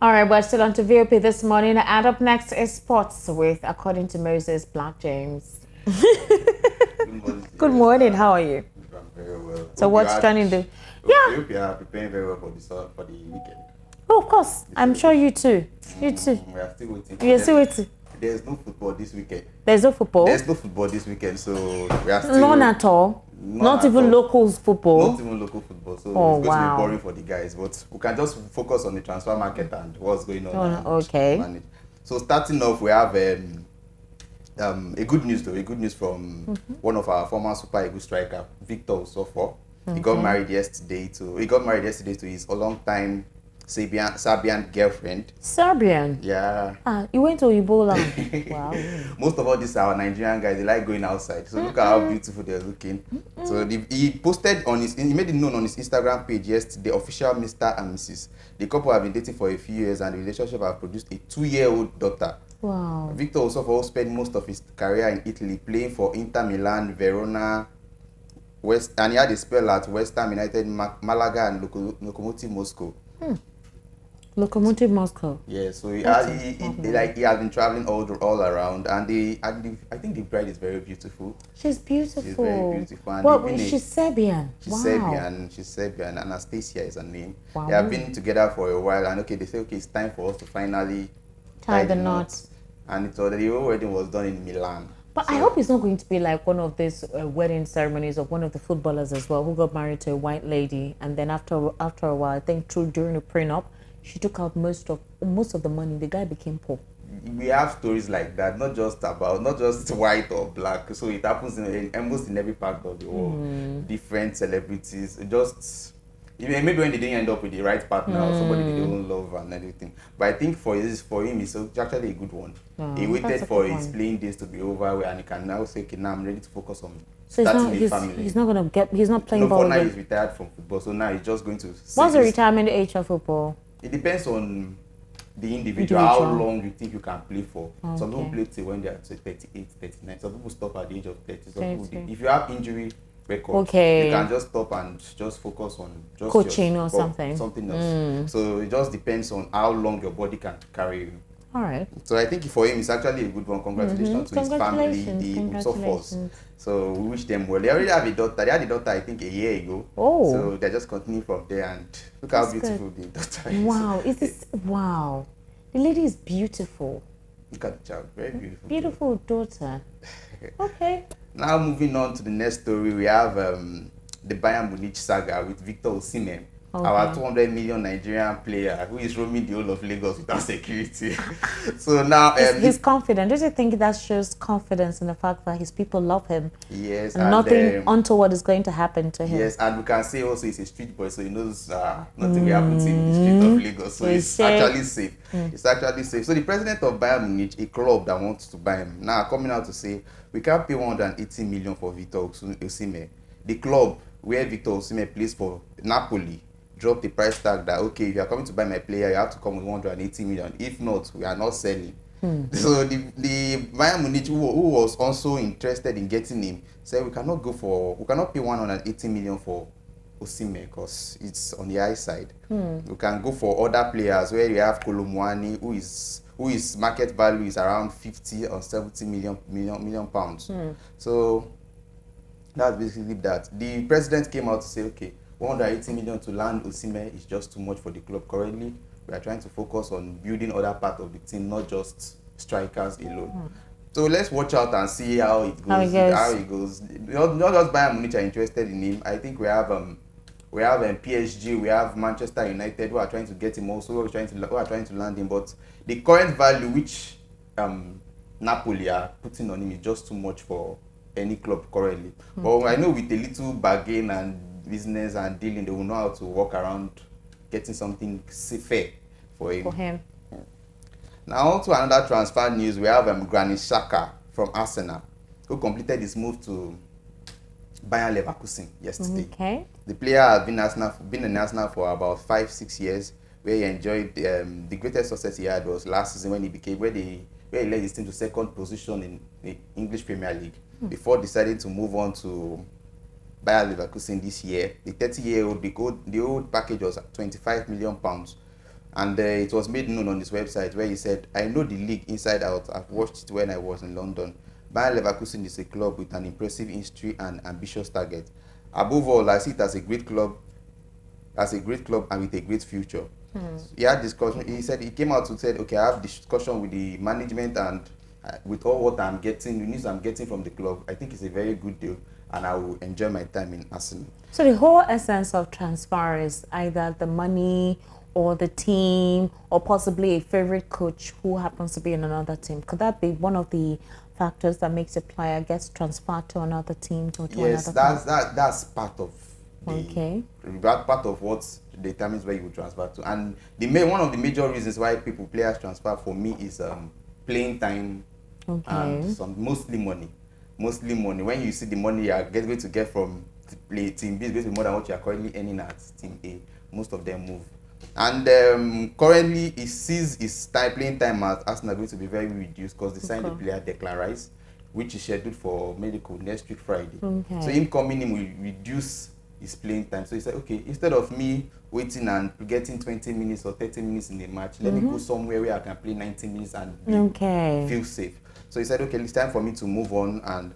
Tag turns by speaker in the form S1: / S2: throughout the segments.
S1: All right, we're still on to VOP this morning. And up next is sports with, according to Moses, Black James.
S2: Good morning.
S1: Good morning. How are you?
S2: I'm very well.
S1: So what's trending?
S2: Yeah. Hope you are preparing very well for the weekend.
S1: Oh, of course. I'm sure you too. You too.
S2: We are still waiting.
S1: You're still waiting.
S2: There's no football this weekend.
S1: There's no football?
S2: There's no football this weekend, so we are still...
S1: None at all? Not even local football?
S2: Not even local football, so
S1: oh,
S2: it's going to be boring for the guys. But we can just focus on the transfer market and what's going on.
S1: Okay.
S2: So starting off, we have a good news though. A good news from one of our former Super Eagles striker, Victor Nsofor. He got married yesterday to his long-time Serbian girlfriend.
S1: Serbian?
S2: Yeah.
S1: You went to Ebola. Wow.
S2: Most of all these are Nigerian guys. They like going outside. So look at how beautiful they're looking. So he posted he made it known on his Instagram page yesterday, official Mr. and Mrs. The couple have been dating for a few years and the relationship has produced a 2-year-old daughter.
S1: Wow.
S2: Victor also spent most of his career in Italy, playing for Inter Milan, Verona, and he had a spell at West Ham United, Malaga, and Lokomotiv Moscow.
S1: Lokomotiv Moscow.
S2: Yeah, so he has been traveling all around, and I think the bride is very beautiful.
S1: She's beautiful.
S2: She's very beautiful. And
S1: well, she's Serbian.
S2: She's Serbian. She's Serbian. Anastasia is her name.
S1: Wow.
S2: They have been together for a while, and they say it's time for us to finally
S1: tie the knot.
S2: And the whole wedding was done in Milan.
S1: But so, I hope it's not going to be like one of these wedding ceremonies of one of the footballers as well, who got married to a white lady, and then after a while, I think during the prenup, she took out most of the money. The guy became poor.
S2: We have stories like that, not just white or black. So it happens almost in every part of the world. Different celebrities, maybe when they didn't end up with the right partner or somebody they don't love and everything. But I think for him, it's actually a good one. He waited for his playing days to be over, and he can now say, okay, now I'm ready to focus on starting a family.
S1: He's not playing ball.
S2: For now, he's retired from football, so now he's just going to...
S1: What's the retirement age of football?
S2: It depends on the individual, how long you think you can play for. Okay. Some people play till when they are 38, 39. Some people stop at the age of 30. Some people, if you have injury record, you can just stop and just focus on just
S1: coaching or something
S2: else. So it just depends on how long your body can carry you.
S1: All right.
S2: So I think for him, it's actually a good one. Congratulations to his family, the Nsofors. So we wish them well. They already have a daughter. They had a daughter, I think, a year ago.
S1: Oh.
S2: So they just continue from there, and look how beautiful the daughter is.
S1: Wow. Wow. The lady is beautiful.
S2: Look at the child. Very beautiful.
S1: Beautiful daughter. Okay.
S2: Now moving on to the next story, we have the Bayern Munich saga with Victor Osimhen. Okay. Our 200 million Nigerian player who is roaming the whole of Lagos without security. So now...
S1: he's confident. Don't you think that shows confidence in the fact that his people love him?
S2: Yes.
S1: And nothing untoward is going to happen to him.
S2: Yes, and we can say also he's a street boy, so he knows nothing will happen to him in the street of Lagos. So it's actually safe. It's actually safe. So the president of Bayern Munich, a club that wants to buy him, now coming out to say, we can't pay 180 million for Victor Osimhen. The club where Victor Osimhen plays for, Napoli, dropped the price tag that, okay, if you are coming to buy my player, you have to come with 180 million. If not, we are not selling. So the Bayern Munich, who was also interested in getting him, said we cannot pay 180 million for Osimhen because it's on the high side. We can go for other players where you have Kolomwani, who is market value is around 50 or 70 million pounds. So that's basically that. The president came out to say, okay, 180 million to land Osimhen is just too much for the club. Currently, we are trying to focus on building other part of the team, not just strikers alone. So let's watch out and see how it goes. Not just Bayern Munich are interested in him. I think we have PSG, we have Manchester United who are trying to get him also, who are trying to land him. But the current value which Napoli are putting on him is just too much for any club currently. But I know with a little bargain and business and dealing, they will know how to work around getting something fair for him. Now on to another transfer news, we have Granit Xhaka from Arsenal, who completed his move to Bayer Leverkusen yesterday. Okay. The player has been in Arsenal for about 5-6 years, where he enjoyed the greatest success he had was last season when he led his team to second position in the English Premier League before deciding to move on to Bayer Leverkusen this year. The 30-year-old, the old package was £25 million, And it was made known on his website where he said, I know the league inside out. I've watched it when I was in London. Bayer Leverkusen is a club with an impressive history and ambitious target. Above all, I see it as a great club and with a great future. He had discussion. He said he came out and said, okay, I have discussion with the management, and with all what I'm getting, the news I'm getting from the club, I think it's a very good deal, and I will enjoy my time in Arsenal.
S1: So the whole essence of transfer is either the money or the team or possibly a favorite coach who happens to be in another team. Could that be one of the factors that makes a player gets transferred to another team or to
S2: Yes,
S1: another club?
S2: that's part of
S1: Okay.
S2: that part of what determines where you will transfer to. And one of the major reasons why players transfer for me is playing time and mostly money. Mostly money. When you see the money you are going to get from team B is going to be more than what you are currently earning at team A, most of them move. And currently he sees his playing time at Arsenal going to be very reduced because they signed the player Declan Rice, which is scheduled for medical next week Friday. So him coming in will reduce his playing time. So he said, okay, instead of me waiting and getting 20 minutes or 30 minutes in a match, let me go somewhere where I can play 90 minutes and feel safe. So he said, okay, it's time for me to move on and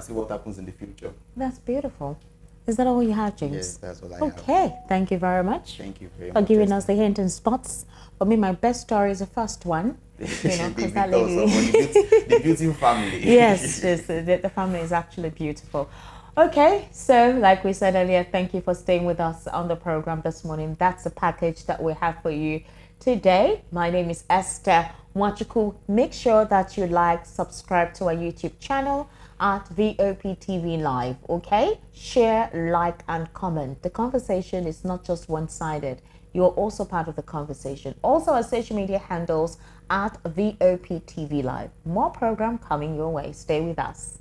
S2: see what happens in the future.
S1: That's beautiful. Is that all you have, James?
S2: Yes, that's all I have.
S1: Okay, thank you very much.
S2: Thank you very
S1: for
S2: much.
S1: giving us the hint and spots. For me, my best story is the first one. You know, because that lady.
S2: The beautiful family.
S1: Yes, the family is actually beautiful. Okay, so like we said earlier, thank you for staying with us on the program this morning. That's the package that we have for you today. My name is Esther Mwachuku. Make sure that you subscribe to our YouTube channel at VOPTV Live, okay? Share, like, and comment. The conversation is not just one-sided. You're also part of the conversation. Also, our social media handles at VOPTV Live. More program coming your way. Stay with us.